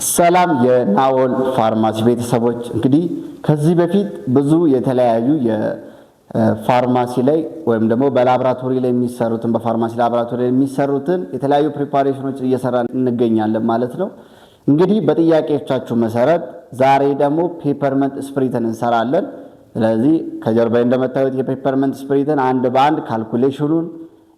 ሰላም የናኦል ፋርማሲ ቤተሰቦች፣ እንግዲህ ከዚህ በፊት ብዙ የተለያዩ የፋርማሲ ላይ ወይም ደግሞ በላብራቶሪ ላይ የሚሰሩትን በፋርማሲ ላብራቶሪ ላይ የሚሰሩትን የተለያዩ ፕሪፓሬሽኖች እየሰራን እንገኛለን ማለት ነው። እንግዲህ በጥያቄዎቻችሁ መሰረት ዛሬ ደግሞ ፔፐርመንት ስፕሪትን እንሰራለን። ስለዚህ ከጀርባ እንደምታዩት የፔፐርመንት ስፕሪትን አንድ በአንድ ካልኩሌሽኑን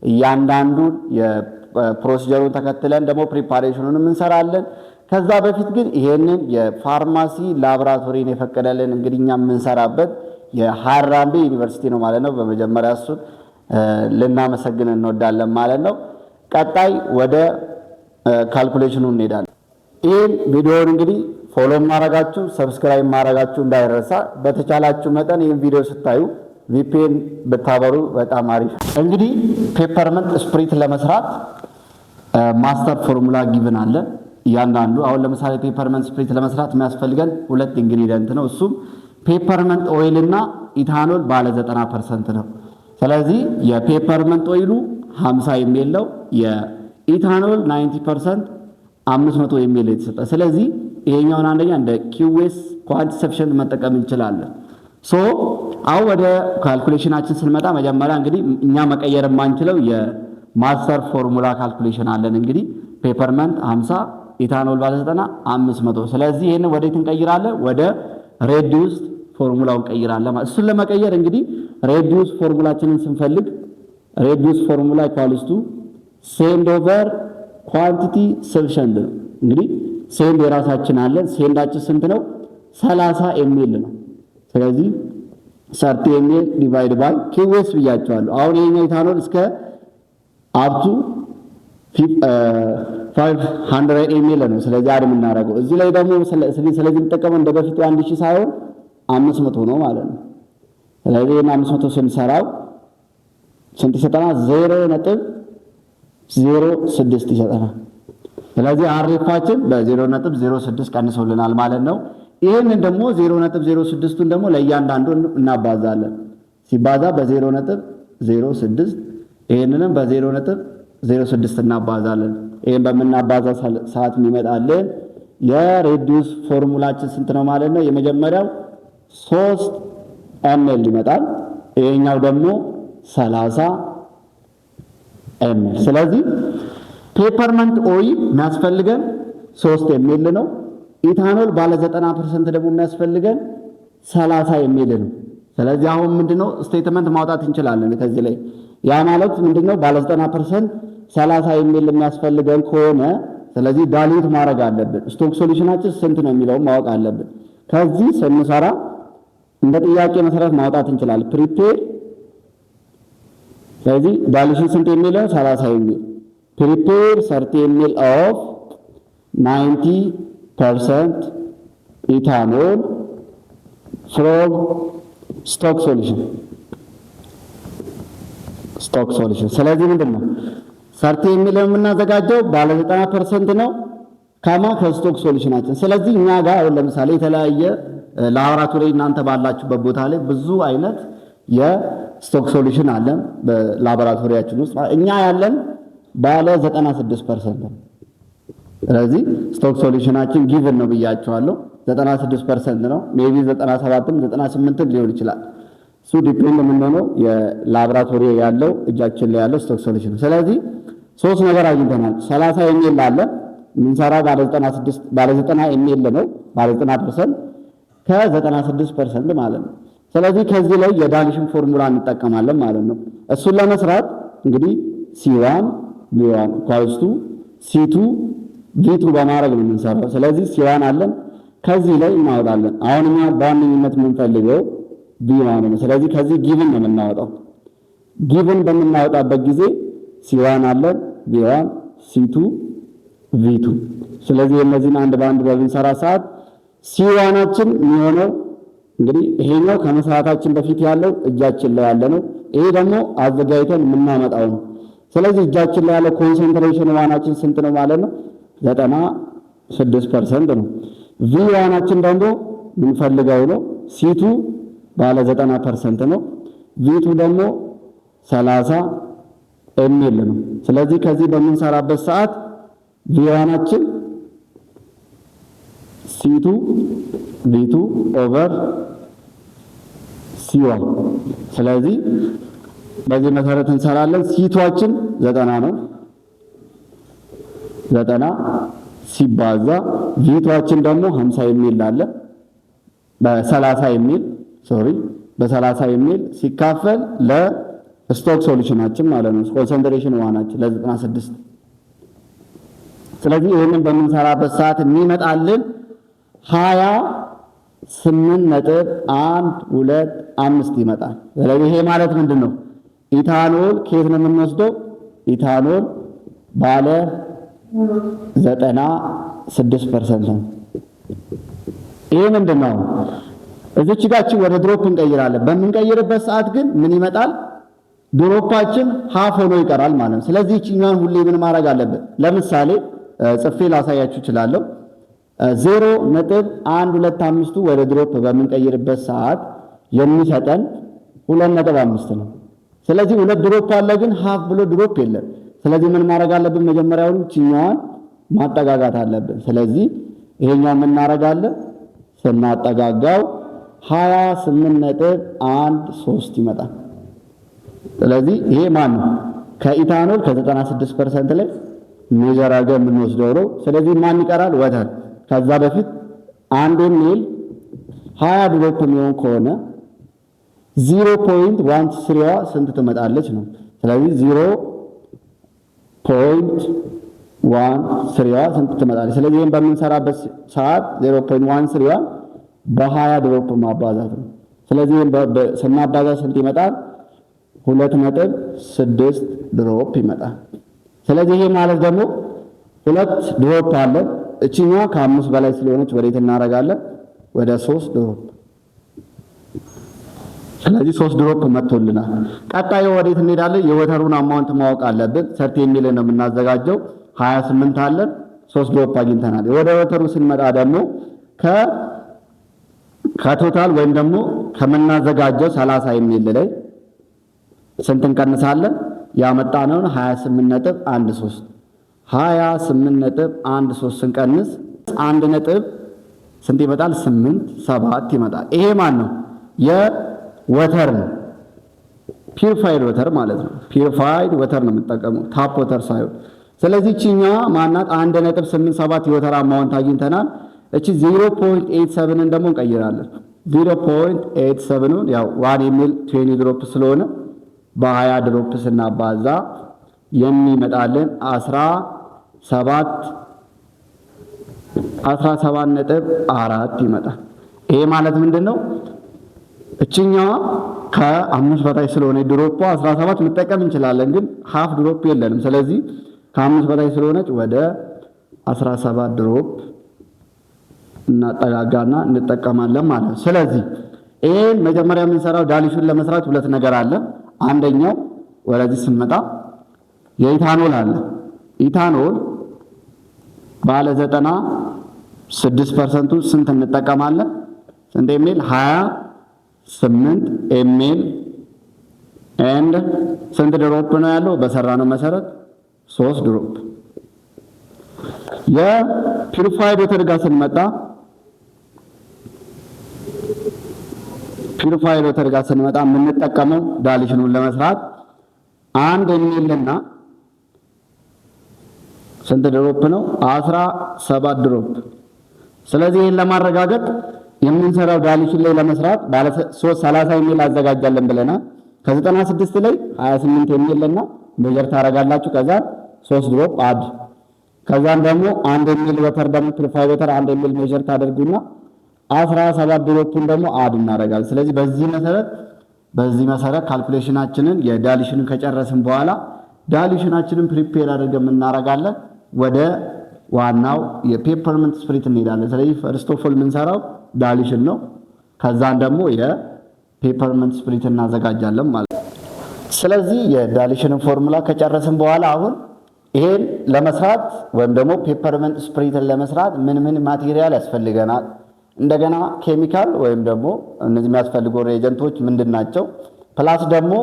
እያንዳንዱን የፕሮሲጀሩን ተከትለን ደግሞ ፕሪፓሬሽኑንም እንሰራለን። ከዛ በፊት ግን ይሄንን የፋርማሲ ላብራቶሪን የፈቀደልን እንግዲህ እኛ የምንሰራበት የሀራምቤ ዩኒቨርሲቲ ነው ማለት ነው። በመጀመሪያ እሱን ልናመሰግን እንወዳለን ማለት ነው። ቀጣይ ወደ ካልኩሌሽኑ እንሄዳለን። ይህን ቪዲዮውን እንግዲህ ፎሎ ማድረጋችሁ ሰብስክራይብ ማድረጋችሁ እንዳይረሳ። በተቻላችሁ መጠን ይህን ቪዲዮ ስታዩ ቪፒኤን ብታበሩ በጣም አሪፍ። እንግዲህ ፔፐርመንት ስፕሪት ለመስራት ማስተር ፎርሙላ ጊቭን አለ። እያንዳንዱ አሁን ለምሳሌ ፔፐርመንት ስፕሪት ለመስራት የሚያስፈልገን ሁለት ኢንግሪዲየንት ነው። እሱም ፔፐርመንት ኦይል እና ኢታኖል ባለ 90% ነው። ስለዚህ የፔፐርመንት ኦይሉ 50 የሚል ነው፣ የኢታኖል 90% 500 የሚል የተሰጠ። ስለዚህ ይሄኛውን አንደኛ እንደ ኪዩኤስ ኳንቲ ሰፊሽንት መጠቀም እንችላለን። ሶ አሁን ወደ ካልኩሌሽናችን ስንመጣ መጀመሪያ እንግዲህ እኛ መቀየር የማንችለው የማስተር ፎርሙላ ካልኩሌሽን አለን። እንግዲህ ፔፐርመንት 50 ኢታኖል ባለ 90 500። ስለዚህ ይሄን ወዴት እንቀይራለን? ወደ ሬዲዩስ ፎርሙላው እንቀይራለን። እሱን ለመቀየር እንግዲህ ሬዲዩስ ፎርሙላችንን ስንፈልግ ሬዲዩስ ፎርሙላ ኢኳልስ ቱ ሴንድ ኦቨር ኳንቲቲ ሰፊሽንት ነው። እንግዲህ ሴንድ የራሳችን አለን። ሴንዳችን ስንት ነው? 30 ኤምኤል ነው። ስለዚህ 30 ኤምኤል ዲቫይድ ባይ ኪዩኤስ ብያቸዋለሁ። አሁን ይሄኛው ኢታኖል እስከ አፕቱ 500 ኤምኤል ነው። ስለዚህ አድ የምናደርገው እዚህ ላይ ደግሞ ስለዚህ እንጠቀመው እንደ በፊቱ 1000 ሳይሆን 500 ነው ማለት ነው። ስለዚህ እና 500 ስንሰራው ስንት ይሰጠናል? 0.06 ይሰጠናል። ስለዚህ አርኤፋችን በ0.06 ቀንሶልናል ማለት ነው። ይሄንን ደግሞ 0.06ቱን ደግሞ ለእያንዳንዱ እናባዛለን። ሲባዛ በ0.06 ይሄንንም በ0.06 እናባዛለን። ይሄን በምናባዛ ሰዓት የሚመጣልን የሬዲዩስ ፎርሙላችን ስንት ነው ማለት ነው? የመጀመሪያው 3 ኤምኤል ይመጣል። ይሄኛው ደግሞ 30 ኤምኤል። ስለዚህ ፔፐርመንት ኦይል የሚያስፈልገን 3 ኤምኤል ነው። ኢታኖል ባለ 90% ደግሞ የሚያስፈልገን 30 ኤምኤል ነው። ስለዚህ አሁን ምንድነው ስቴትመንት ማውጣት እንችላለን ከዚህ ላይ። ያ ማለት ምንድነው ባለ 90% 30 ኤምኤል የሚያስፈልገን ከሆነ ስለዚህ ዳሊዩት ማድረግ አለብን። ስቶክ ሶሉሽናችን ስንት ነው የሚለውን ማወቅ አለብን። ከዚህ ስንሰራ እንደ ጥያቄ መሰረት ማውጣት እንችላለን። ፕሪፔር ስለዚህ ዳሊዩሽን ስንት ኤምኤል ነው? 30 ኤምኤል። ፕሪፔር 30 ኤምኤል ኦፍ 90% ኢታኖል ፍሮም ስቶክ ሶሉሽን ስለዚህ ምንድነው 30 ኤምኤል የምናዘጋጀው ባለ 90% ነው ከስቶክ ሶሉሽናችን። ስለዚህ እኛ ጋር አሁን ለምሳሌ የተለያየ ላብራቶሪ እናንተ ባላችሁበት ቦታ ላይ ብዙ አይነት የስቶክ ሶሉሽን አለን በላብራቶሪያችን ውስጥ። እኛ ያለን ባለ 96% ነው። ስለዚህ ስቶክ ሶሉሽናችን ጊቭን ነው ብያቸዋለሁ። 96% ነው። ሜቢ 97ም 98ም ሊሆን ይችላል። እሱ ዲፔንድ የምንሆነው የላብራቶሪ ያለው እጃችን ላይ ያለው ስቶክ ሶሉሽን። ስለዚህ 3 ነገር አግኝተናል። 30 ኤምኤል አለ የምንሰራው ባለ 90 ኤምኤል ነው። ባለ 90% ከ96% ማለት ነው። ስለዚህ ከዚህ ላይ የዳሊሽን ፎርሙላ እንጠቀማለን ማለት ነው። እሱን ለመስራት እንግዲህ C1 V1 ኳልስቱ C2 V2 በማድረግ ነው የምንሰራው። ስለዚህ C1 አለን ከዚህ ላይ እናወጣለን። አሁን እኛ በዋነኝነት የምንፈልገው V1 ነው። ስለዚህ ከዚህ ጊቭን ነው የምናወጣው። ጊቭን በምናወጣበት ጊዜ C1 አለን V1 C2 V2። ስለዚህ እነዚህን አንድ በአንድ በምንሰራ ሰዓት C1ችን የሚሆነው እንግዲህ ይሄኛው ከመስራታችን በፊት ያለው እጃችን ላይ ያለ ነው። ይሄ ደግሞ አዘጋጅተን የምናመጣው ነው። ስለዚህ እጃችን ላይ ያለው ኮንሰንትሬሽን ዋናችን ስንት ነው ማለት ነው? 96% ነው። V1ችን ደግሞ የምንፈልገው ነው። C2 ባለ 90% ነው። V2 ደግሞ 30 ኤምኤል ነው። ስለዚህ ከዚህ በምንሰራበት ሰዓት V1ችን C2 V2 ኦቨር C1። ስለዚህ በዚህ መሰረት እንሰራለን። C2ችን 90 ነው። 90 ሲባዛ V2ችን ደግሞ 50 የሚል አለ በ30 የሚል በ30 የሚል ሲካፈል ለስቶክ ሶሉሽናችን ማለት ነው ኮንሰንትሬሽን ዋናችን ለ96። ስለዚህ ይሄንን በምንሰራበት ሰዓት የሚመጣልን 28.125 ይመጣል። ስለዚህ ይሄ ማለት ምንድነው? ኢታኖል ከየት ነው የምንወስደው? ኢታኖል ባለ 96% ነው። ይሄ ምንድነው? እዚች ጋር ወደ ድሮፕ እንቀይራለን። በምንቀይርበት ሰዓት ግን ምን ይመጣል? ድሮፓችን ሃፍ ሆኖ ይቀራል ማለት ነው። ስለዚህ እቺኛን ሁሌ ምን ማድረግ አለብን? ለምሳሌ ጽፌ ላሳያችሁ እችላለሁ። 0.125 ወደ ድሮፕ በምንቀይርበት ሰዓት የሚሰጠን 2.5 ነው። ስለዚህ ሁለት ድሮፕ አለ፣ ግን ሃፍ ብሎ ድሮፕ የለም። ስለዚህ ምን ማድረግ አለብን? መጀመሪያውኑ እቺኛዋን ማጠጋጋት አለብን። ስለዚህ ይሄኛው ምን እናደርጋለን? ስናጠጋጋው 28.13 ይመጣል። ስለዚህ ይሄ ማን ነው? ከኢታኖል ከ96% ላይ ሜጀር አድርገን የምንወስደው ነው። ስለዚህ ማን ይቀራል? ወተር። ከዛ በፊት አንድ ሚል 20 ድሮፕ የሚሆን ከሆነ 0.13ዋ ስንት ትመጣለች ነው። ስለዚህ 0.13ዋ ስንት ትመጣለች? ስለዚህ ይሄን በምንሰራበት ሰዓት 0.13ዋ በ20 ድሮፕ ማባዛት ነው። ስለዚህ ስናባዛ ስንት ይመጣል? 2.6 ድሮፕ ይመጣል። ስለዚህ ይሄ ማለት ደግሞ ሁለት ድሮፕ አለ። እቺኛዋ ከ5 በላይ ስለሆነች ወዴት እናደርጋለን? ወደ 3 ድሮፕ። ስለዚህ 3 ድሮፕ መጥቶልናል። ቀጣዩ ወዴት እንሄዳለን? የወተሩን አማውንት ማወቅ አለብን። 30 የሚል ነው የምናዘጋጀው። 28 አለን፣ 3 ድሮፕ አግኝተናል። ወደ ወተሩ ስንመጣ ደግሞ ከቶታል ወይም ደግሞ ከምናዘጋጀው 30 የሚል ላይ ስንት እንቀንሳለን? ያመጣነውን 28.13 28.13 ስንቀንስ 1 ነጥብ ስንት ይመጣል? 8.7 ይመጣል። ይሄ ማን ነው? የወተር ነው። ፒውሪፋይድ ወተር ማለት ነው። ፒውሪፋይድ ወተር ነው የምንጠቀመው፣ ታፕ ወተር ሳይሆን። ስለዚህ እቺኛዋ ማናት? 1.87 የወተር አማውንት አግኝተናል። እቺ 0.87ን ደግሞ እንቀይራለን። 0.87ን ያው 1 የሚል 20 ድሮፕ ስለሆነ በ20 ድሮፕ ስናባዛ የሚመጣልን 17.4 ይመጣል። ይሄ ማለት ምንድነው? እቺኛዋ ከ5 በታች ስለሆነ ድሮፕ 17 መጠቀም እንችላለን፣ ግን ሃፍ ድሮፕ የለንም። ስለዚህ ከ5 በታች ስለሆነች ወደ 17 ድሮፕ እናጠጋጋና እንጠቀማለን ማለት ነው። ስለዚህ ይሄን መጀመሪያ የምንሰራው ዳሊሽን ለመስራት ሁለት ነገር አለ። አንደኛው ወደዚህ ስንመጣ የኢታኖል አለ። ኢታኖል ባለ 96% ስንት እንጠቀማለን? ስንት ኤምኤል? 28 ኤምኤል ኤንድ ስንት ድሮፕ ነው ያለው? በሰራነው መሰረት 3 ድሮፕ። የፒውሪፋይድ ወተር ጋር ስንመጣ ፒውሪፋይድ ወተር ጋር ስንመጣ የምንጠቀመው ዳሊሽኑን ለመስራት 1 ኤምኤልና ስንት ድሮፕ ነው? 17 ድሮፕ። ስለዚህ ይሄን ለማረጋገጥ የምንሰራው ዳሊሽን ላይ ለመስራት ባለ 30 ኤምኤል አዘጋጃለን ብለናል። ከ96 ላይ 28 ኤምኤልና ሜጀር ታረጋላችሁ። ከዛ 3 ድሮፕ አድ፣ ከዛም ደግሞ 1 ኤምኤል ወተር ደግሞ ፒውሪፋይድ ወተር 1 ኤምኤል ሜጀር ታደርጉና 17 ድሮፑን ደግሞ አድ እናደርጋለን። ስለዚህ በዚህ መሰረት ካልኩሌሽናችንን የዳሊሽንን ከጨረስን በኋላ ዳሊሽናችንን ፕሪፔር አድርገን እናደርጋለን። ወደ ዋናው የፔፐርመንት ስፕሪት እንሄዳለን። ስለዚህ ፈርስት ኦፍ ኦል የምንሰራው ዳሊሽን ነው። ከዛን ደግሞ የፔፐርመንት ስፕሪት እናዘጋጃለን ማለት ነው። ስለዚህ የዳሊሽንን ፎርሙላ ከጨረስን በኋላ አሁን ይሄን ለመስራት ወይም ደግሞ ፔፐርመንት ስፕሪትን ለመስራት ምን ማቴሪያል ያስፈልገናል? እንደገና ኬሚካል ወይም ደግሞ እነዚህ የሚያስፈልጉ ሬጀንቶች ምንድናቸው? ፕላስ ደግሞ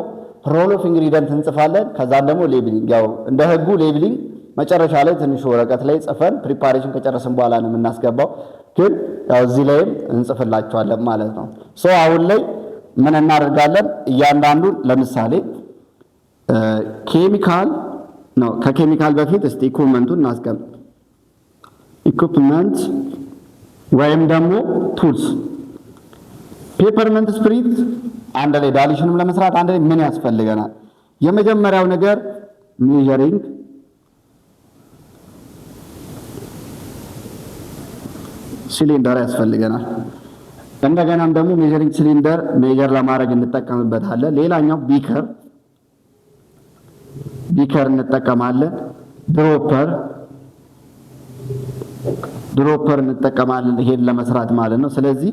ሮል ኦፍ ኢንግሪዲየንት እንጽፋለን። ከዛም ደግሞ ሌብሊንግ፣ ያው እንደ ህጉ ሌብሊንግ መጨረሻ ላይ ትንሽ ወረቀት ላይ ጽፈን ፕሪፓሬሽን ከጨረስን በኋላ ነው የምናስገባው። ግን ያው እዚህ ላይም እንጽፍላችኋለን ማለት ነው። አሁን ላይ ምን እናደርጋለን? እያንዳንዱን ለምሳሌ ኬሚካል ነው። ከኬሚካል በፊት እስቲ ኢኩፕመንቱን እናስቀምጥ። ኢኩፕመንት ወይም ደግሞ ቱልስ። ፔፐርመንት ስፕሪት አንድ ላይ ዳይሉሽንም ለመስራት አንድ ላይ ምን ያስፈልገናል? የመጀመሪያው ነገር ሜዠሪንግ ሲሊንደር ያስፈልገናል። እንደገናም ደግሞ ሜዠሪንግ ሲሊንደር ሜዠር ለማድረግ እንጠቀምበታለን። ሌላኛው ቢከር እንጠቀማለን። ድሮፐር እንጠቀማለን፣ ይሄን ለመስራት ማለት ነው። ስለዚህ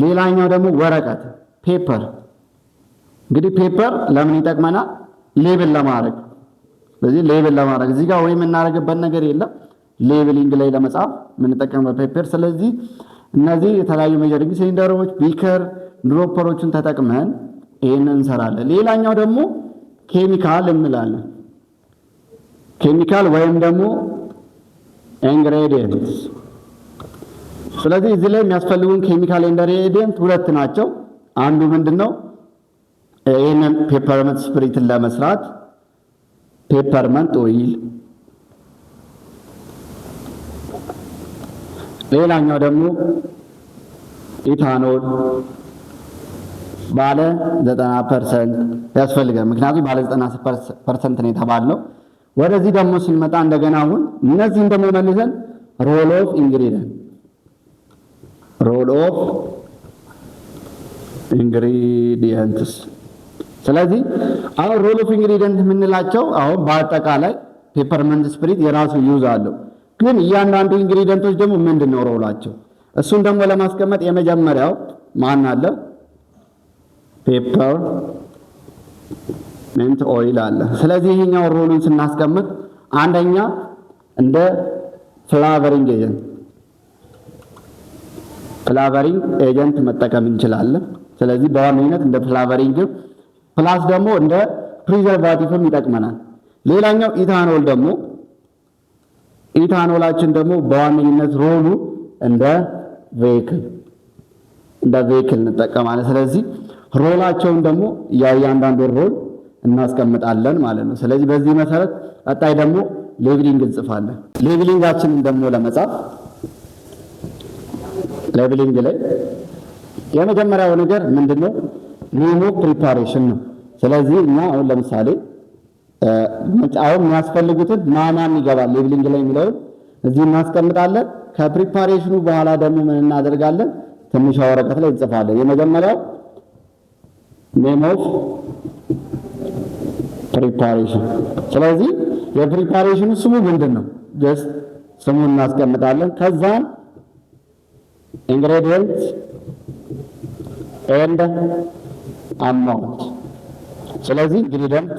ሌላኛው ደግሞ ወረቀት ፔፐር። እንግዲህ ፔፐር ለምን ይጠቅመናል? ሌብል ለማድረግ። ስለዚህ ሌብል ለማድረግ እዚህ ጋር ወይም የምናደርግበት ነገር የለም። ሌብሊንግ ላይ ለመጻፍ የምንጠቀምበት ፔፐር። ስለዚህ እነዚህ የተለያዩ ሜዠሪንግ ሲሊንደሮች፣ ቢከር፣ ድሮፐሮችን ተጠቅመን ይሄንን እንሰራለን። ሌላኛው ደግሞ ኬሚካል እንላለን። ኬሚካል ወይም ደግሞ ኢንግሬዲየንትስ። ስለዚህ እዚህ ላይ የሚያስፈልጉን ኬሚካል ኢንግሬዲየንት ሁለት ናቸው። አንዱ ምንድነው? ይሄንን ፔፐርመንት ስፕሪትን ለመስራት ፔፐርመንት ኦይል፣ ሌላኛው ደግሞ ኢታኖል ባለ 90% ያስፈልጋል። ምክንያቱም ባለ 90% ነው የተባለው። ወደዚህ ደግሞ ሲመጣ እንደገና አሁን እነዚህን ደግሞ መልሰን ሮል ኦፍ ኢንግሪዲየንትስ። ስለዚህ አሁን ሮል ኦፍ ኢንግሪዲየንት የምንላቸው አሁን በአጠቃላይ ፔፐርመንት ስፕሪት የራሱ ዩዝ አለው። ግን እያንዳንዱ ኢንግሪዲየንቶች ደግሞ ምንድነው ሮላቸው? እሱን ደግሞ ለማስቀመጥ የመጀመሪያው ማን አለ? ፔፐርመንት ኦይል አለ። ስለዚህ ይሄኛው ሮሉን ስናስቀምጥ አንደኛ እንደ ፍላቨሪንግ ኤጀንት መጠቀም እንችላለን። ስለዚህ በዋነኝነት እንደ ፍላቨሪንግ ፕላስ ደግሞ እንደ ፕሪዘርቫቲቭም ይጠቅመናል። ሌላኛው ኢታኖላችን ደግሞ በዋነኝነት ሮሉ እንደ ቬሂክል እንጠቀማለን። ስለዚህ ሮላቸውን ደግሞ እያንዳንዱ ሮል እናስቀምጣለን ማለት ነው። ስለዚህ በዚህ መሰረት ቀጣይ ደግሞ ሌብሊንግ እንጽፋለን። ሌብሊንጋችንን ደግሞ ለመጻፍ ሌብሊንግ ላይ የመጀመሪያው ነገር ምንድነው? ኔም ኦፍ ፕሪፓሬሽን ነው። ስለዚህ እኛ አሁን ለምሳሌ አሁን የሚያስፈልጉትን ማን ይገባል ሌብሊንግ ላይ የሚለውን እዚህ እናስቀምጣለን። ከፕሪፓሬሽኑ በኋላ ደግሞ ምን እናደርጋለን? ትንሽ ወረቀት ላይ እንጽፋለን። የመጀመሪያው ኔም ኦፍ ፕሪፓሬሽን። ስለዚህ የፕሪፓሬሽኑ ስሙ ምንድነው? ጀስት ስሙን እናስቀምጣለን። ከዛም ኢንግሬዲየንት ኤንድ አማውንት። ስለዚህ ኢንግሬዲየንት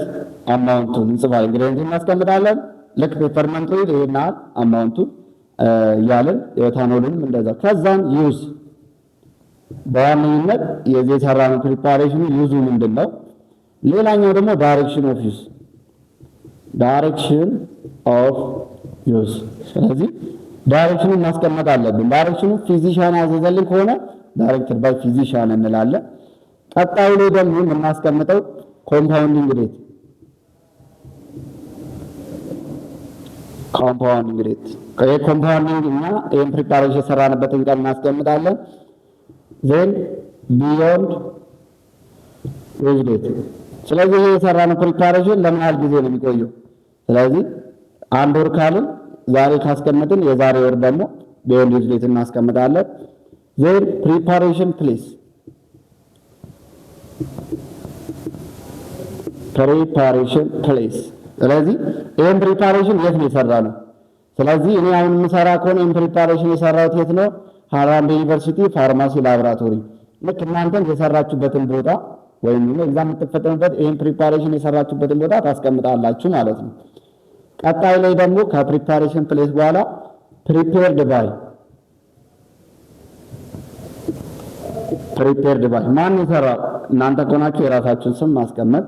አማውንቱን እንጽፋለን። ኢንግሬዲየንት እናስቀምጣለን። ልክ ፔፐርመንት ኦይል ይሄና አማውንቱ እያለን የኢታኖልንም እንደዛ። ከዛም ዩዝ በዋነኝነት የዚህ የሰራነው ፕሪፓሬሽኑ ዩዙ ምንድነው? ሌላኛው ደግሞ ዳይሬክሽን ኦፍ ዩዝ። ስለዚህ ዳይሬክሽኑን ማስቀመጥ አለብን። ዳይሬክሽኑ ፊዚሻን ያዘዘልን ከሆነ ዳይሬክትድ ባይ ፊዚሻን እንላለን። ቀጣዩ ላይ ደግሞ የምናስቀምጠው ኮምፓውንዲንግ ሬት ኮምፓውንዲንግ እና ይሄን ፕሪፓሬሽን የሰራንበትን ቀን እናስቀምጣለን። ዜን ቢዮንድ ዩዝ ዴት። ስለዚህ ይሄ የሰራነው ፕሪፓሬሽን ለምን ያህል ጊዜ ነው የሚቆየው? ስለዚህ አንድ ወር ካልን ዛሬ ካስቀመጥን የዛሬ ወር ደግሞ ቢዮንድ ዩዝ ዴት እናስቀምጣለን። ዜን ፕሪፓሬሽን ፕሌስ ስለዚህ ይሄን ፕሪፓሬሽን የት ነው የሰራነው? ስለዚህ እኔ አሁን የምሰራ ከሆነ ይሄን ፕሪፓሬሽን የሰራሁት የት ነው? ሃራምቤ ዩኒቨርሲቲ ፋርማሲ ላቦራቶሪ። ልክ እናንተም የሰራችሁበትን ቦታ ወይም ኤግዛም የምትፈተኑበት ይሄን ፕሪፓሬሽን የሰራችሁበትን ቦታ ታስቀምጣላችሁ ማለት ነው። ቀጣይ ላይ ደግሞ ከፕሪፓሬሽን ፕሌስ በኋላ ፕሪፔርድ ባይ ማን የሰራው? እናንተ ከሆናችሁ የራሳችሁን ስም ማስቀመጥ።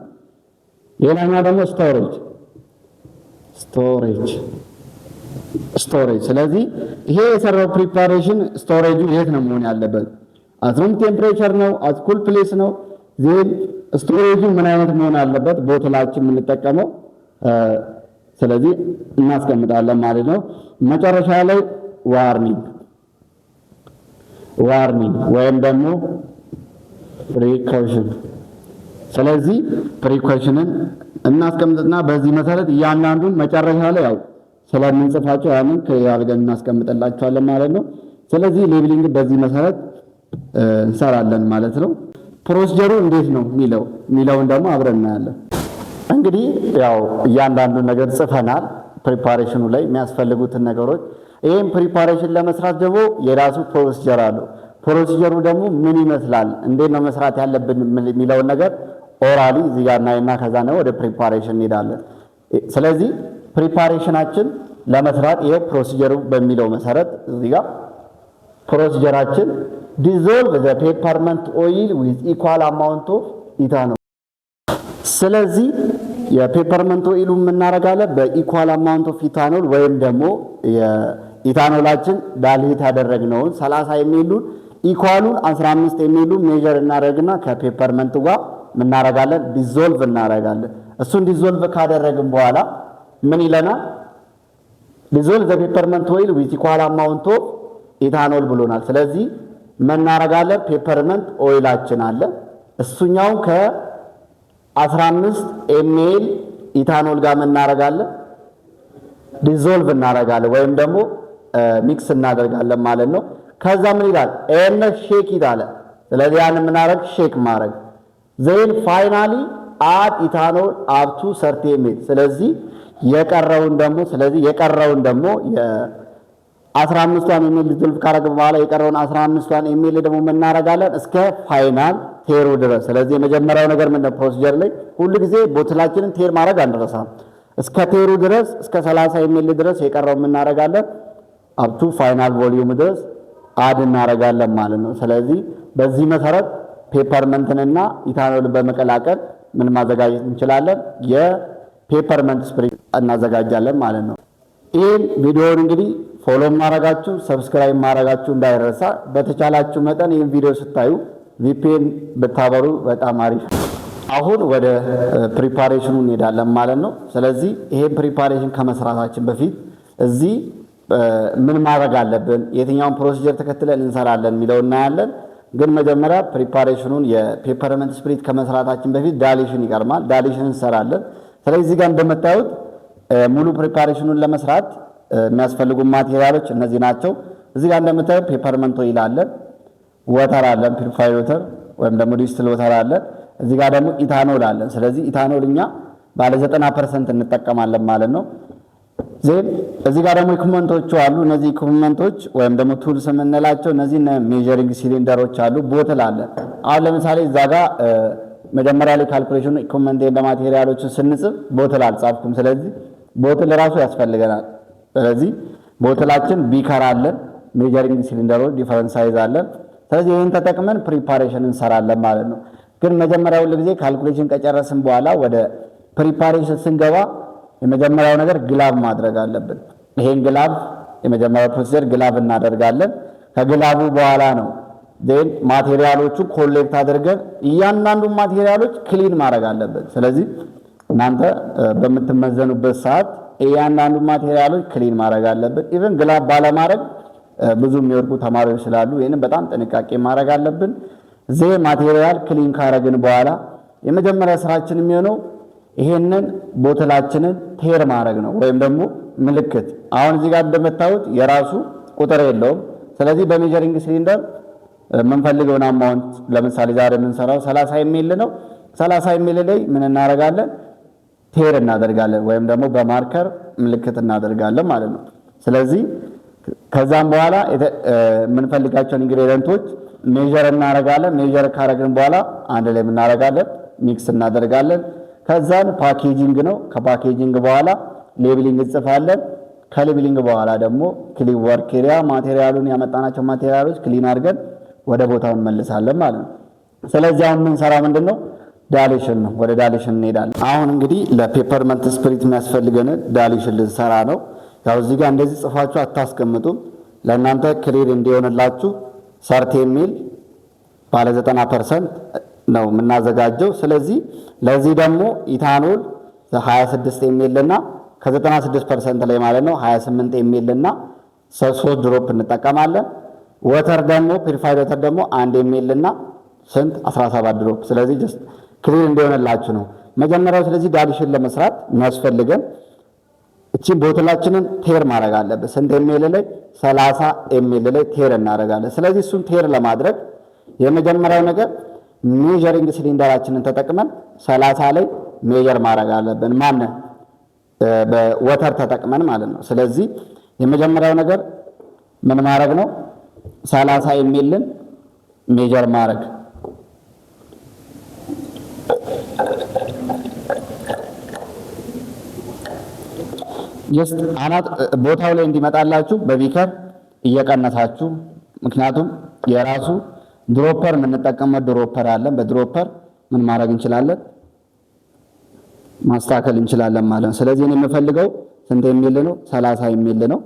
ሌላኛው ደግሞ ስቶሬጅ ስቶሬጅ። ስለዚህ ይሄ የሰራው ፕሪፓሬሽን ስቶሬጁ የት ነው መሆን ያለበት? አት ሩም ቴምፕሬቸር ነው? አት ኩል ፕሌስ ነው? ዜን ስቶሬጁ ምን አይነት መሆን አለበት? ቦትላችን የምንጠቀመው ስለዚህ እናስቀምጣለን ማለት ነው። መጨረሻ ላይ ዋርኒንግ ወይም ደግሞ ፕሪኮሽን። ስለዚህ ፕሪኮሽንን እናስቀምጥና በዚህ መሰረት እያንዳንዱን መጨረሻ ላይ ያው ስለምንጽፋቸው ያንን አድርገን እናስቀምጥላቸዋለን ማለት ነው። ስለዚህ ሌብሊንግ በዚህ መሰረት እንሰራለን ማለት ነው። ፕሮሲጀሩ እንዴት ነው የሚለውን ደግሞ አብረን እናያለን። እንግዲህ ያው እያንዳንዱን ነገር ጽፈናል። ፕሪፓሬሽኑ ላይ የሚያስፈልጉትን ነገሮች ይህም ፕሪፓሬሽን ለመስራት ደግሞ የራሱ ፕሮሲጀር አለው። ፕሮሲጀሩ ደግሞ ምን ይመስላል፣ እንዴት ነው መስራት ያለብን የሚለውን ነገር ኦራሊ እዚህ ጋር እናይና ከዛ ነው ወደ ፕሪፓሬሽን እንሄዳለን። ስለዚህ ፕሪፓሬሽናችን ለመስራት ይሄ ፕሮሲጀሩ በሚለው መሰረት እዚህ ጋር ፕሮሲጀራችን ዲዞልቭ ዘ ፔፐርመንት ኦይል ዊዝ ኢኳል አማውንት ኦፍ ኢታኖል። ስለዚህ የፔፐርመንት ኦይሉ የምናደርጋለን በኢኳል አማውንት ኦፍ ኢታኖል ወይም ደግሞ የኢታኖላችን ዳልሄት ያደረግነውን 30 የሚሉን ኢኳሉን 15 የሚሉን ሜጀር እናደርግና ከፔፐርመንቱ ጋር ምናረጋለን ዲዞልቭ እናረጋለን። እሱን ዲዞልቭ ካደረግን በኋላ ምን ይለናል? ዲዞልቭ ዘ ፔፐርመንት ኦይል ዊዝ ኢኳል አማውንት ኦፍ ኢታኖል ብሎናል። ስለዚህ ምናረጋለን ፔፐርመንት ኦይላችን አለ እሱኛውን ከ15 ኤምኤል ኢታኖል ጋር ምናረጋለን ዲዞልቭ እናረጋለን ወይም ደግሞ ሚክስ እናደርጋለን ማለት ነው። ከዛ ምን ይላል? ኤነ ሼክ ይላል። ስለዚህ ያን ምናረግ ሼክ ማድረግ ዜን ፋይናሊ አድ ኢታኖል አፕ ቱ 30 ኤምኤል። ስለዚህ የቀረውን ደግሞ የ15ቷን ኤምኤል ዲዞልቭ ካደረግን በኋላ የቀረውን 15ቷን ኤምኤል ደግሞ ምናረጋለን እስከ ፋይናል ቴሩ ድረስ። ስለዚህ የመጀመሪያው ነገር ምንድነው? ፕሮሲጀር ላይ ሁሉ ጊዜ ቦትላችንን ቴር ማድረግ አንረሳም። እስከ ቴሩ ድረስ እስከ 30 ኤምኤል ድረስ የቀረው ምናረጋለን አፕ ቱ ፋይናል ቮሊዩም ድረስ አድ እናረጋለን ማለት ነው። ስለዚህ በዚህ መሰረት ፔፐርመንትንና ኢታኖልን በመቀላቀል ምን ማዘጋጀት እንችላለን? የፔፐርመንት ስፕሪት እናዘጋጃለን ማለት ነው። ይህን ቪዲዮውን እንግዲህ ፎሎ ማድረጋችሁ ሰብስክራይብ ማድረጋችሁ እንዳይረሳ። በተቻላችሁ መጠን ይህን ቪዲዮ ስታዩ ቪፒኤን ብታበሩ በጣም አሪፍ። አሁን ወደ ፕሪፓሬሽኑ እንሄዳለን ማለት ነው። ስለዚህ ይሄን ፕሪፓሬሽን ከመስራታችን በፊት እዚህ ምን ማድረግ አለብን፣ የትኛውን ፕሮሲጀር ተከትለን እንሰራለን የሚለው እናያለን። ግን መጀመሪያ ፕሪፓሬሽኑን የፔፐርመንት ስፕሪት ከመስራታችን በፊት ዳይሉሽን ይቀርማል። ዳይሉሽን እንሰራለን። ስለዚህ እዚህ ጋር እንደምታዩት ሙሉ ፕሪፓሬሽኑን ለመስራት የሚያስፈልጉ ማቴሪያሎች እነዚህ ናቸው። እዚህ ጋር እንደምታዩት ፔፐርመንት ኦይል አለን፣ ወተር አለን፣ ፒሪፋይድ ወተር ወይም ደግሞ ዲስትል ወተር አለን። እዚህ ጋር ደግሞ ኢታኖል አለን። ስለዚህ ኢታኖል እኛ ባለ 90% እንጠቀማለን ማለት ነው። ዜን እዚህ ጋር ደግሞ ኢኩመንቶች አሉ። እነዚህ ኢኩመንቶች ወይም ደግሞ ቱልስ የምንላቸው እነዚህ ሜዠሪንግ ሲሊንደሮች አሉ፣ ቦትል አለ። አሁን ለምሳሌ እዛ ጋር መጀመሪያ ላይ ካልኩሌሽኑ ኢኩመንት እንደ ማቴሪያሎችን ስንጽፍ ቦትል አልጻፍኩም። ስለዚህ ቦትል ራሱ ያስፈልገናል። ስለዚህ ቦትላችን ቢከር አለን፣ ሜዠሪንግ ሲሊንደሮች ዲፈረንት ሳይዝ አለን። ስለዚህ ይህን ተጠቅመን ፕሪፓሬሽን እንሰራለን ማለት ነው። ግን መጀመሪያ ሁሉ ጊዜ ካልኩሌሽን ከጨረስን በኋላ ወደ ፕሪፓሬሽን ስንገባ የመጀመሪያው ነገር ግላብ ማድረግ አለብን። ይሄን ግላብ የመጀመሪያው ፕሮሲጀር ግላብ እናደርጋለን። ከግላቡ በኋላ ነው ዴን ማቴሪያሎቹ ኮሌክት አድርገን እያንዳንዱ ማቴሪያሎች ክሊን ማድረግ አለብን። ስለዚህ እናንተ በምትመዘኑበት ሰዓት እያንዳንዱ ማቴሪያሎች ክሊን ማድረግ አለብን። ኢቭን ግላብ ባለማድረግ ብዙ የሚወድቁ ተማሪዎች ስላሉ ይሄንን በጣም ጥንቃቄ ማድረግ አለብን። ዜ ማቴሪያል ክሊን ካረግን በኋላ የመጀመሪያ ስራችን የሚሆነው ይሄንን ቦትላችንን ቴር ማድረግ ነው ወይም ደግሞ ምልክት። አሁን እዚህ ጋር እንደምታዩት የራሱ ቁጥር የለውም። ስለዚህ በሜዠሪንግ ሲሊንደር የምንፈልገውን አማውንት ለምሳሌ ዛሬ የምንሰራው 30 ኤምኤል ነው። 30 ኤምኤል ላይ ምን እናደርጋለን? ቴር እናደርጋለን ወይም ደግሞ በማርከር ምልክት እናደርጋለን ማለት ነው። ስለዚህ ከዛም በኋላ የምንፈልጋቸውን ኢንግሪዲየንቶች ሜዠር እናደርጋለን። ሜዠር ካደረግን በኋላ አንድ ላይ እናደርጋለን፣ ሚክስ እናደርጋለን። ከዛን ፓኬጂንግ ነው። ከፓኬጂንግ በኋላ ሌብሊንግ እንጽፋለን። ከሌብሊንግ በኋላ ደግሞ ክሊን ወርክ ኤሪያ ማቴሪያሉን ያመጣናቸው ማቴሪያሎች ክሊን አድርገን ወደ ቦታው እንመልሳለን ማለት ነው። ስለዚህ አሁን የምንሰራው ምንድነው? ዳይሉሽን ነው። ወደ ዳይሉሽን እንሄዳለን። አሁን እንግዲህ ለፔፐርመንት ስፕሪት የሚያስፈልገን ዳይሉሽን ልንሰራ ነው። ያው እዚህ ጋር እንደዚህ ጽፋችሁ አታስቀምጡም። ለእናንተ ክሊር እንዲሆንላችሁ 30 የሚል ባለ 90% ነው የምናዘጋጀው። ስለዚህ ለዚህ ደግሞ ኢታኖል 26 የሚል እና ከ96% ላይ ማለት ነው 28 የሚል እና 3 ድሮፕ እንጠቀማለን። ወተር ደግሞ ፒሪፋይድ ወተር ደግሞ 1 የሚል እና ስንት 17 ድሮፕ። ስለዚህ ጀስት ክሊር እንዲሆንላችሁ ነው መጀመሪያው። ስለዚህ ዳዲሽን ለመስራት የሚያስፈልገን እቺን ቦትላችንን ቴር ማድረግ አለብን። ስንት የሚል ላይ 30 የሚል ላይ ቴር እናደርጋለን። ስለዚህ እሱን ቴር ለማድረግ የመጀመሪያው ነገር ሜዠሪንግ ሲሊንደራችንን ተጠቅመን 30 ላይ ሜዠር ማድረግ አለብን። በወተር ተጠቅመን ማለት ነው። ስለዚህ የመጀመሪያው ነገር ምን ማድረግ ነው? 30 የሚልን ሜዠር ማድረግ። ጀስት አናት ቦታው ላይ እንዲመጣላችሁ በቢከር እየቀነሳችሁ፣ ምክንያቱም የራሱ ድሮፐር የምንጠቀመው ድሮፐር አለን። በድሮፐር ምን ማድረግ እንችላለን? ማስተካከል እንችላለን ማለት ነው። ስለዚህ እኔ የምፈልገው ስንት የሚል ነው? 30 የሚል ነው።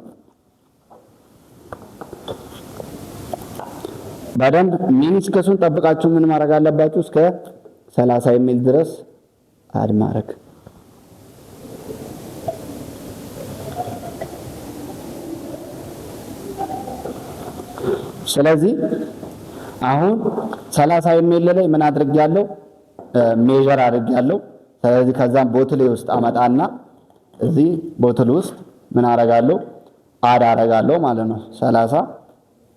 በደንብ ሚኒስከሱን ጠብቃችሁ ምን ማድረግ አለባችሁ? እስከ 30 የሚል ድረስ አድ ማድረግ። ስለዚህ አሁን 30 የሚል ላይ ምን አድርጌያለሁ? ሜዠር አድርጌያለሁ። ስለዚህ ከዛም ቦትሌ ውስጥ አመጣና እዚህ ቦትል ውስጥ ምን አደርጋለሁ? አድ አደርጋለሁ ማለት ነው 30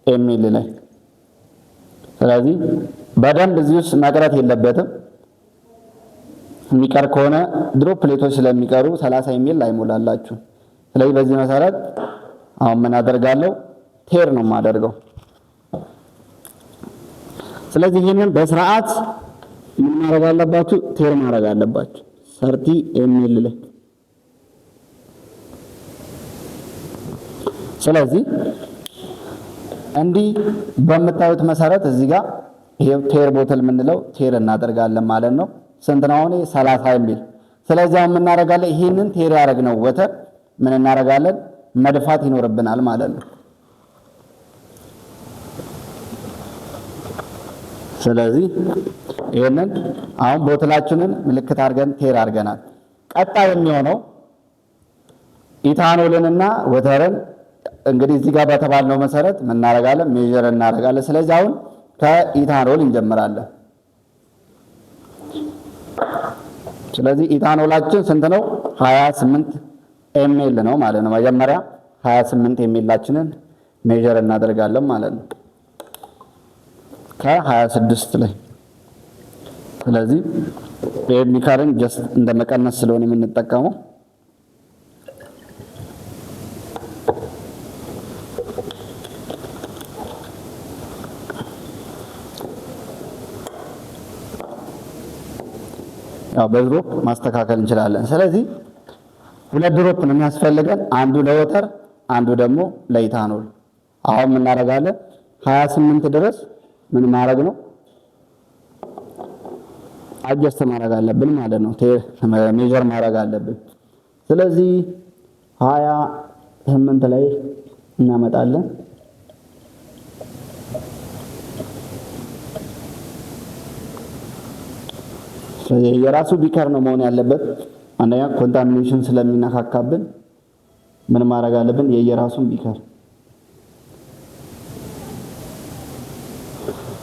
የሚል ላይ። ስለዚህ በደንብ እዚህ ውስጥ መቅረት የለበትም። የሚቀር ከሆነ ድሮፕ ፕሌቶች ስለሚቀሩ 30 የሚል አይሞላላችሁ። ስለዚህ በዚህ መሰረት አሁን ምን አደርጋለሁ? ቴር ነው የማደርገው። ስለዚህ ይሄንን በስርዓት ምን ማድረግ አለባችሁ? ቴር ማድረግ አለባችሁ 30 የሚል ላይ። ስለዚህ እንዲህ በምታዩት መሰረት እዚህ ጋር ይሄው ቴር ቦትል የምንለው ቴር እናደርጋለን ማለት ነው። ስንት ነው አሁን? 30 የሚል። ስለዚህ አሁን ምን እናደርጋለን? ይሄንን ቴር ያደረግነው ወተር ምን እናደርጋለን? መድፋት ይኖርብናል ማለት ነው። ስለዚህ ይሄንን አሁን ቦትላችንን ምልክት አድርገን ቴር አድርገናል። ቀጣይ የሚሆነው ኢታኖልንና ወተርን እንግዲህ እዚህ ጋር በተባልነው መሰረት ምን እናደርጋለን? ሜዠር እናደርጋለን። ስለዚህ አሁን ከኢታኖል እንጀምራለን። ስለዚህ ኢታኖላችን ስንት ነው? 28 ኤምኤል ነው ማለት ነው። መጀመሪያ 28 ኤምኤላችንን ሜዠር እናደርጋለን ማለት ነው ከ26 ላይ። ስለዚህ ኤሚካርን ጀስት እንደመቀነስ ስለሆነ የምንጠቀመው ያው በድሮፕ ማስተካከል እንችላለን። ስለዚህ 2 ድሮፕ ነው የሚያስፈልገን፣ አንዱ ለወተር አንዱ ደግሞ ለኢታኖል። አሁን ምን እናደርጋለን? 28 ድረስ ምን ማድረግ ነው? አጀስት ማድረግ አለብን ማለት ነው። ሜዠር ማድረግ አለብን። ስለዚህ 28 ላይ እናመጣለን። ስለዚህ የራሱ ቢከር ነው መሆን ያለበት። አንደኛ ኮንታሚኔሽን ስለሚነካካብን ምን ማድረግ አለብን? የየራሱን ቢከር።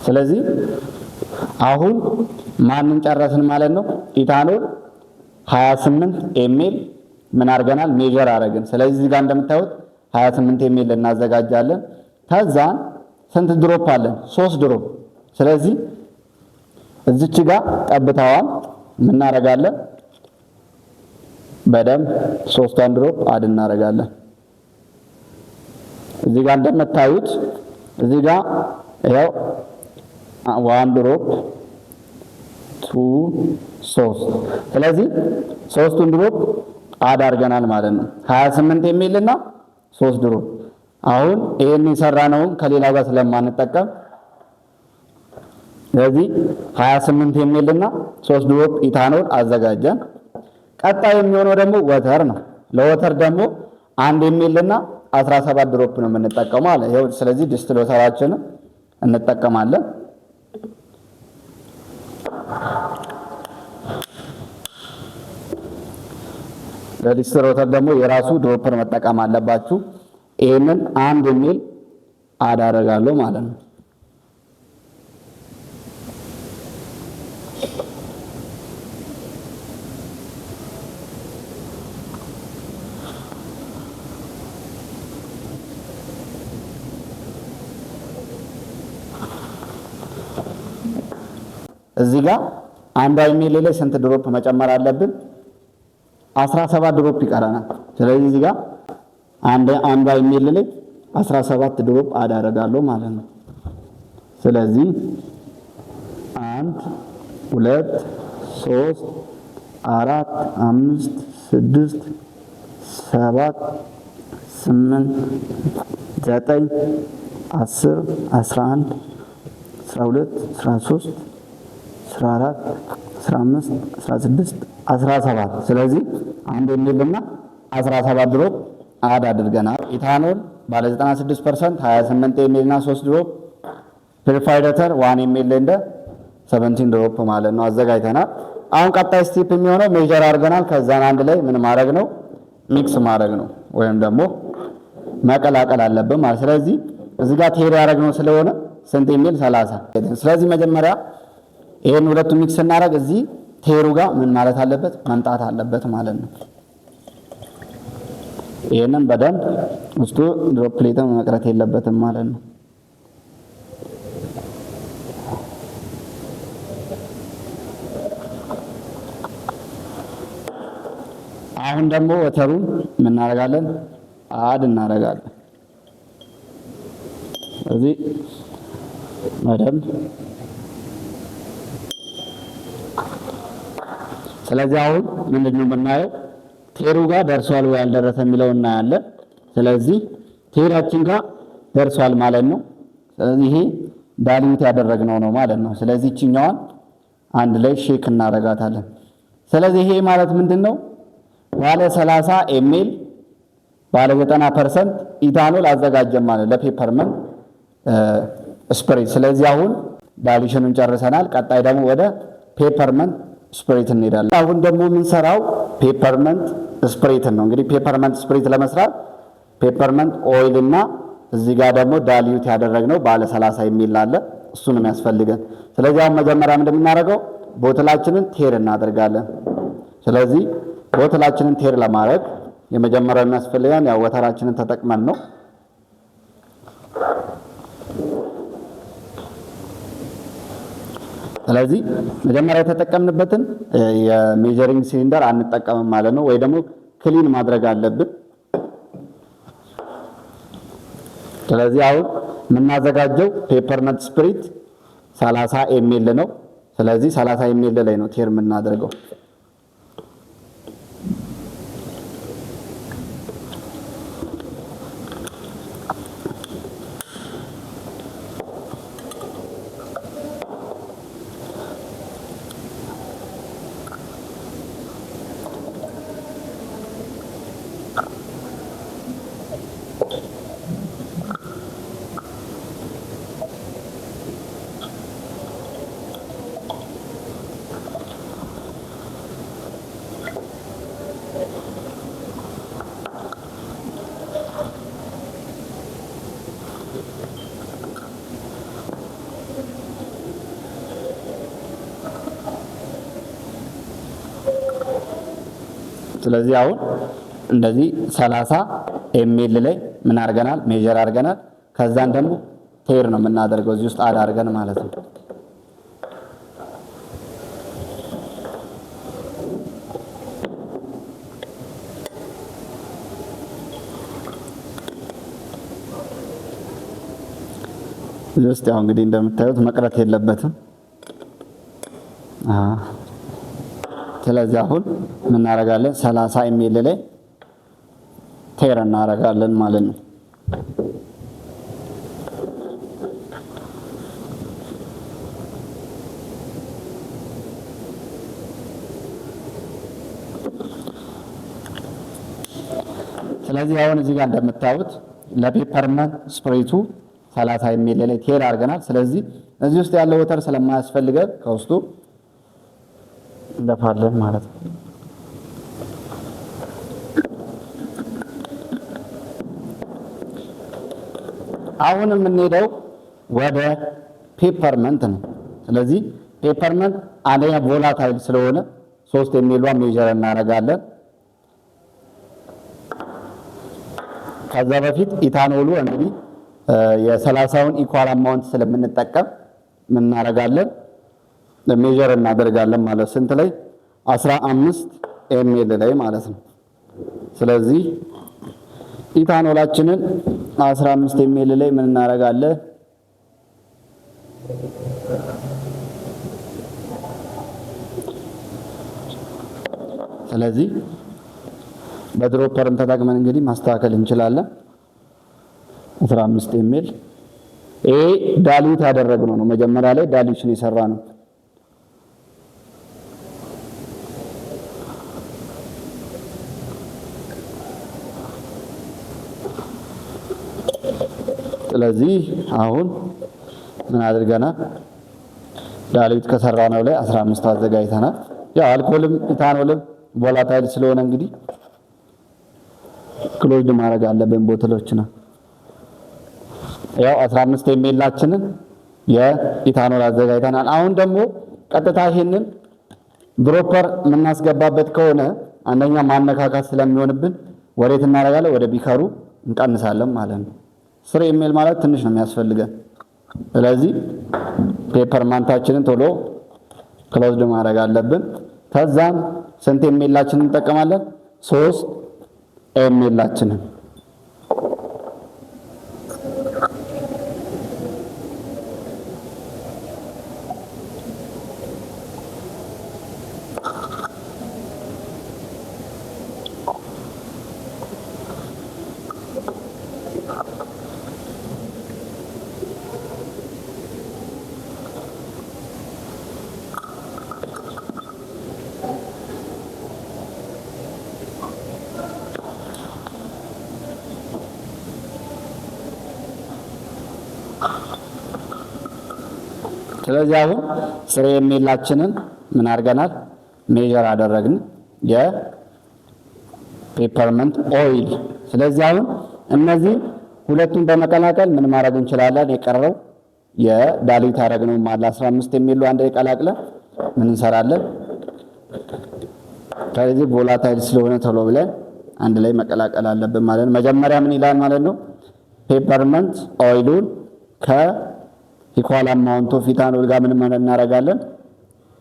ስለዚህ አሁን ማንን ጨረስን ማለት ነው? ኢታኖል 28 ኤምኤል ምን አድርገናል? ሜዠር አደረግን። ስለዚህ እዚህ ጋር እንደምታዩት 28 ኤምኤል እናዘጋጃለን። ከዛን ስንት ድሮፕ አለን? 3 ድሮፕ። ስለዚህ እዚች ጋር ጠብታዋን ምን እናደርጋለን? በደንብ 3ቷን ድሮፕ አድ እናደርጋለን። እዚህ ጋር እንደምታዩት እዚህ ጋር ያው 1 ድሮፕ 2 3። ስለዚህ 3ቱን ድሮፕ አድ አድርገናል ማለት ነው። 28 የሚል እና 3 ድሮፕ። አሁን ይሄን የሰራነውን ከሌላው ጋር ስለማንጠቀም ስለዚህ 28 የሚል እና 3 ድሮፕ ኢታኖል አዘጋጀን። ቀጣይ የሚሆነው ደግሞ ወተር ነው። ለወተር ደግሞ 1 ኤምኤል እና 17 ድሮፕ ነው የምንጠቀመው አለ። ይሄው ስለዚህ ዲስቲሌተራችንን እንጠቀማለን። ለዲስቲሌተር ደግሞ የራሱ ድሮፐር መጠቀም አለባችሁ። ይሄንን 1 ኤምኤል አዳረጋለሁ ማለት ነው። እዚህ ጋር 1 ኤምኤል ላይ ስንት ድሮፕ መጨመር አለብን? 17 ድሮፕ ይቀረናል። ስለዚህ እዚህ ጋር 1 ኤምኤል ላይ 17 ድሮፕ አዳረጋለሁ ማለት ነው። ስለዚህ 1 2 3 4 5 6 7 8 9 10 11 12 13 14 15 16 17 ስለዚህ 1 ኤምኤል እና 17 ድሮፕ አድ አድርገናል። ኢታኖል ባለ 96% 28 ኤምኤል እና 3 ድሮፕ፣ ፒሪፋይድ ወተር 1 ኤምኤል እንደ 17 ድሮፕ ማለት ነው አዘጋጅተናል። አሁን ቀጣይ ስቴፕ የሚሆነው ሜጀር አድርገናል። ከዛን አንድ ላይ ምን ማድረግ ነው? ሚክስ ማድረግ ነው ወይም ደግሞ መቀላቀል አለብን ማለት። ስለዚህ እዚህ ጋር ቴር ያደረግነው ስለሆነ ስንት ኤምኤል? 30። ስለዚህ መጀመሪያ ይሄን ሁለቱን ሚክስ እናደርግ። እዚህ ቴሩ ጋር ምን ማለት አለበት? መምጣት አለበት ማለት ነው። ይሄንን በደንብ ውስጡ ድሮፕሌትም መቅረት የለበትም ማለት ነው። አሁን ደግሞ ወተሩን ምን እናደርጋለን? አድ እናደርጋለን። እዚህ በደንብ ስለዚህ አሁን ምንድነው የምናየው? ቴሩ ጋር ደርሷል ወይ አልደረሰ የሚለው እናያለን። ስለዚህ ቴራችን ጋር ደርሷል ማለት ነው። ስለዚህ ይሄ ዳሊዩት ያደረግነው ነው ማለት ነው። ስለዚህ እቺኛዋን አንድ ላይ ሼክ እናደርጋታለን። ስለዚህ ይሄ ማለት ምንድነው? ባለ 30 ኤምኤል ባለ 90% ኢታኖል አዘጋጀን ማለት ለፔፐርመንት ስፕሬት። ስለዚህ አሁን ዳሊሽኑን ጨርሰናል። ቀጣይ ደግሞ ወደ ፔፐርመንት ስፕሬት እንሄዳለን። አሁን ደግሞ የምንሰራው ፔፐርመንት ስፕሬትን ነው። እንግዲህ ፔፐርመንት ስፕሬት ለመስራት ፔፐርመንት ኦይል እና እዚህ ጋር ደግሞ ዳሊዩት ያደረግነው ባለ 30 ኤምኤል አለ፣ እሱን ነው የሚያስፈልገን። ስለዚህ አሁን መጀመሪያ እንደምናደርገው ቦትላችንን ቴር እናደርጋለን። ስለዚህ ቦትላችንን ቴር ለማድረግ የመጀመሪያው የሚያስፈልገን ያው ወተራችንን ተጠቅመን ነው። ስለዚህ መጀመሪያ የተጠቀምንበትን የሜጀሪንግ ሲሊንደር አንጠቀምም ማለት ነው፣ ወይ ደግሞ ክሊን ማድረግ አለብን። ስለዚህ አሁን የምናዘጋጀው ፔፐርመንት ስፕሪት 30 ኤምኤል ነው። ስለዚህ 30 ኤምኤል ላይ ነው ቴር የምናደርገው። ስለዚህ አሁን እንደዚህ 30 ኤምኤል ላይ ምን አድርገናል? ሜጀር አድርገናል። ከዛን ደግሞ ቴር ነው የምናደርገው እዚህ ውስጥ አድ አድርገን ማለት ነው። እዚህ ውስጥ ያው እንግዲህ እንደምታዩት መቅረት የለበትም። ስለዚህ አሁን ምን እናደርጋለን? 30 ኤምኤል ላይ ቴር እናደርጋለን ማለት ነው። ስለዚህ አሁን እዚህ ጋር እንደምታዩት ለፔፐርመንት ስፕሬቱ 30 ሚሊ ላይ ቴል አድርገናል። ስለዚህ እዚህ ውስጥ ያለው ወተር ስለማያስፈልገን ከውስጡ እንደፋለን ማለት ነው። አሁን የምንሄደው ወደ ፔፐርመንት ነው። ስለዚህ ፔፐርመንት አንደኛ ቮላታይል ስለሆነ 3 የሚሏን ሜጀር እናደርጋለን። ከዛ በፊት ኢታኖሉ እንግዲህ የ30ውን ኢኳል አማውንት ስለምንጠቀም ምን እናደርጋለን ሜጀር እናደርጋለን ማለት ስንት ላይ 15 ኤምኤል ላይ ማለት ነው። ስለዚህ ኢታኖላችንን 15 ኤምኤል ላይ ምን እናደርጋለን ስለዚህ በድሮፐርን ተጠቅመን እንግዲህ ማስተካከል እንችላለን። 15 ኤምኤል ይሄ ዳሊዩት ያደረግነው ነው። መጀመሪያ ላይ ዳሊዩሽን የሰራ ነው። ስለዚህ አሁን ምን አድርገናል ዳሊዩት ከሰራነው ላይ 15 አዘጋጅተናል። ያው አልኮልም ኢታኖልም ቮላታይል ስለሆነ እንግዲህ ክሎዝድ ማድረግ አለብን ቦትሎችና ያው 15 ኤምኤላችንን የኢታኖል አዘጋጅተናል። አሁን ደግሞ ቀጥታ ይሄንን ድሮፐር የምናስገባበት ከሆነ አንደኛ ማነካካት ስለሚሆንብን ወዴት እናደርጋለን ወደ ቢከሩ እንቀንሳለን ማለት ነው። 3 ኤምኤል ማለት ትንሽ ነው የሚያስፈልገን። ስለዚህ ፔፐርመንታችንን ቶሎ ክሎዝድ ማድረግ አለብን። ከዛም ስንት ኤምኤላችንን እንጠቀማለን 3 ኤምኤላችንን ስለዚህ አሁን 3 ኤምኤላችንን ምን አድርገናል ሜጀር አደረግን የፔፐርመንት ኦይል። ስለዚህ አሁን እነዚህ ሁለቱን በመቀላቀል ምን ማድረግ እንችላለን የቀረው የዳሊዩት አደረግነው ማለት 15 ኤምኤል አንድ ላይ ቀላቅለን ምን እንሰራለን ከዚህ ቮላታይል ስለሆነ ቶሎ ብለን አንድ ላይ መቀላቀል አለብን ማለት ነው። መጀመሪያ ምን ይላል ማለት ነው ፔፐርመንት ኦይሉን ኢኳል አማውንት ኦፍ ኢታኖል ጋር ምን እናደርጋለን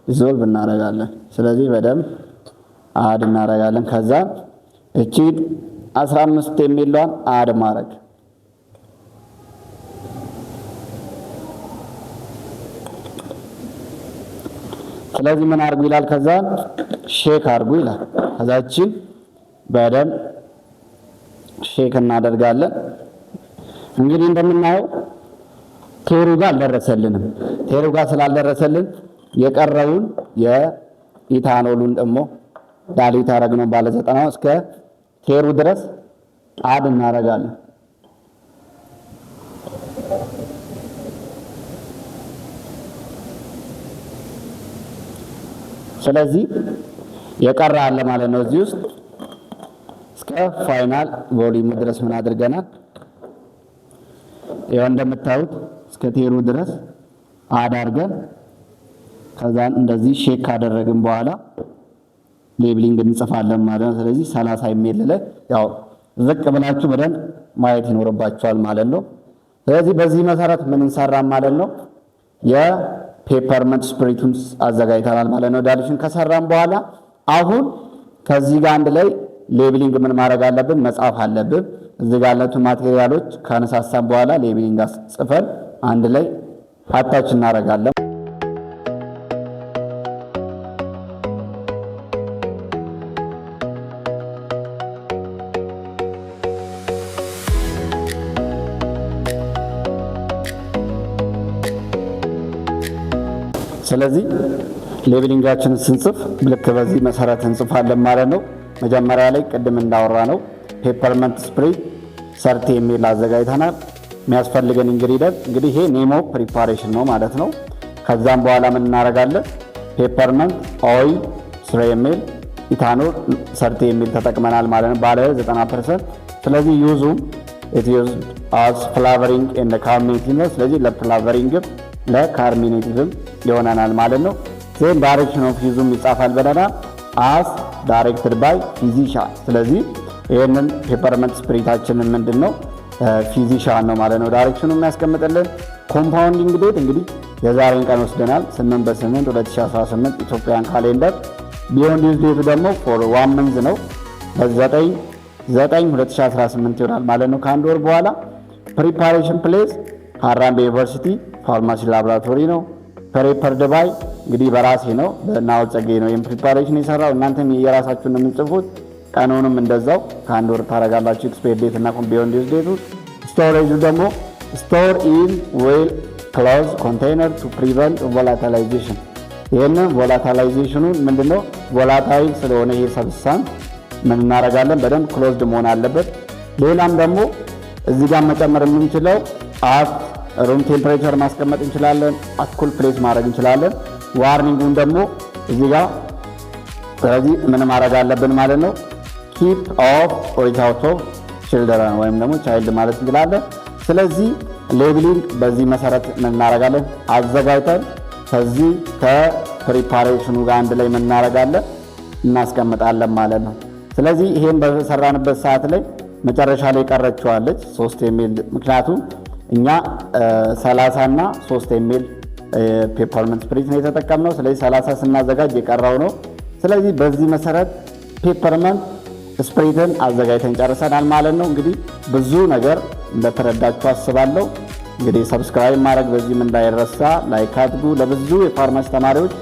ዲዞልቭ እናደርጋለን። ስለዚህ በደንብ አድ እናደርጋለን። ከዛ እቺ 15 ኤምኤልን አድ ማድረግ ስለዚህ ምን አድርጉ ይላል ከዛ ሼክ አድርጉ ይላል። ከዛ እቺ በደንብ ሼክ እናደርጋለን። እንግዲህ እንደምናየው ቴሩ ጋር አልደረሰልንም። ቴሩ ጋር ስላልደረሰልን የቀረውን የኢታኖሉን ደግሞ ዳሊዩት አደረግነው ባለ 90 እስከ ቴሩ ድረስ አድ እናደርጋለን። ስለዚህ የቀረ አለ ማለት ነው። እዚህ ውስጥ እስከ ፋይናል ቮሊዩም ድረስ ምን አድርገናል ይሄው እንደምታዩት እስከ ቴሩ ድረስ አድ አድርገን ከዛን እንደዚህ ሼክ ካደረግን በኋላ ሌብሊንግ እንጽፋለን ማለት ነው። ስለዚህ 30 ኤምኤል ላይ ያው ዝቅ ብላችሁ በደንብ ማየት ይኖርባችኋል ማለት ነው። ስለዚህ በዚህ መሰረት ምን እንሰራን ማለት ነው የፔፐርመንት ስፕሪቱን አዘጋጅተናል ማለት ነው። ዳሊዩሽን ከሰራን በኋላ አሁን ከዚህ ጋር አንድ ላይ ሌብሊንግ ምን ማድረግ አለብን መጻፍ አለብን። እዚህ ጋር ያሉትን ማቴሪያሎች ካነሳሳን በኋላ ሌብሊንግ ጽፈን አንድ ላይ አታች እናደርጋለን። ስለዚህ ሌብሊንጋችንን ስንጽፍ ልክ በዚህ መሰረት እንጽፋለን ማለት ነው። መጀመሪያ ላይ ቅድም እንዳወራ ነው ፔፐርመንት ስፕሪት 30 ml አዘጋጅተናል። የሚያስፈልገን ኢንግሪዲየንት እንግዲህ ይሄ ኔሞ ፕሪፓሬሽን ነው ማለት ነው። ከዛም በኋላ ምን እናደርጋለን? ፔፐርመንት ኦይል 3 ml፣ ኢታኖል 30 ml ተጠቅመናል ማለት ነው ባለ 90%። ስለዚህ ዩዙም ኢት ዩዝ አስ ፍላቨሪንግ ኤንድ ካርሚኔቲቭ ነው። ስለዚህ ለፍላቨሪንግም ለካርሚኔቲቭም ይሆነናል ማለት ነው። ዜን ዳይሬክሽን ኦፍ ዩዙም ይጻፋል ብለናል አስ ዳይሬክትድ ባይ ፊዚሻን። ስለዚህ ይህንን ፔፐርመንት ስፕሪታችንን ምንድን ነው ፊዚሻን ነው ማለት ነው ዳይሬክሽኑ የሚያስቀምጥልን። ኮምፓውንዲንግ ዴት እንግዲህ የዛሬን ቀን ወስደናል 8/8/2018 ኢትዮጵያን ካሌንደር። ቢዮንድ ዩዝ ዴቱ ደግሞ ፎር 1 መንዝ ነው በ9/9/2018 ይሆናል ማለት ነው ከአንድ ወር በኋላ። ፕሪፓሬሽን ፕሌስ ሀራምቤ ዩኒቨርሲቲ ፋርማሲ ላቦራቶሪ ነው። ፕሬፐርድ ባይ እንግዲህ በራሴ ነው በናው ጸጋዬ ነው ይሄን ፕሪፓሬሽን የሰራው። እናንተም የራሳችሁን ነው የምትጽፉት። ቀኑንም እንደዛው ከአንድ ወር ታረጋላችሁ ኤክስፓየር ዴት እና ቢዮንድ ዩዝ ዴቱ። ስቶሬጁ ደግሞ ስቶር ኢን ዌል ክሎዝ ኮንቴይነር ቱ ፕሪቨንት ቮላታላይዜሽን። ይሄንን ቮላታላይዜሽኑን ምንድነው ቮላታይል ስለሆነ ይሄ ሰብስታንስ ምን እናደርጋለን በደንብ ክሎዝድ መሆን አለበት። ሌላም ደግሞ እዚህ ጋር መጨመር የምንችለው አት ሩም ቴምፕሬቸር ማስቀመጥ እንችላለን፣ አት ኩል ፕሌስ ማድረግ እንችላለን። ዋርኒንጉን ደግሞ እዚህ ጋር ስለዚህ ምን ማድረግ አለብን ማለት ነው ኪፕ ኦፍ ኦሪታውት ኦፍ ቺልድረን ወይም ደግሞ ቻይልድ ማለት እንችላለን። ስለዚህ ሌብሊንግ በዚህ መሰረት ምን እናደርጋለን አዘጋጅተን ከዚህ ከፕሪፓሬሽኑ ጋር አንድ ላይ ምን እናደርጋለን እናስቀምጣለን ማለት ነው። ስለዚህ ይሄን በሰራንበት ሰዓት ላይ መጨረሻ ላይ ቀረችዋለች 3 ml ምክንያቱም እኛ 30 እና 3 ml ፔፐርመንት ስፕሪት ነው የተጠቀምነው። ስለዚህ 30 ስናዘጋጅ የቀረው ነው። ስለዚህ በዚህ መሰረት ፔፐርመንት ስፕሪትን አዘጋጅተን ጨርሰናል ማለት ነው። እንግዲህ ብዙ ነገር እንደተረዳችሁ አስባለሁ። እንግዲህ ሰብስክራይብ ማድረግ በዚህም እንዳይረሳ፣ ላይክ አድርጉ። ለብዙ የፋርማሲ ተማሪዎች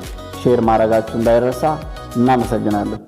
ሼር ማድረጋችሁ እንዳይረሳ። እናመሰግናለን።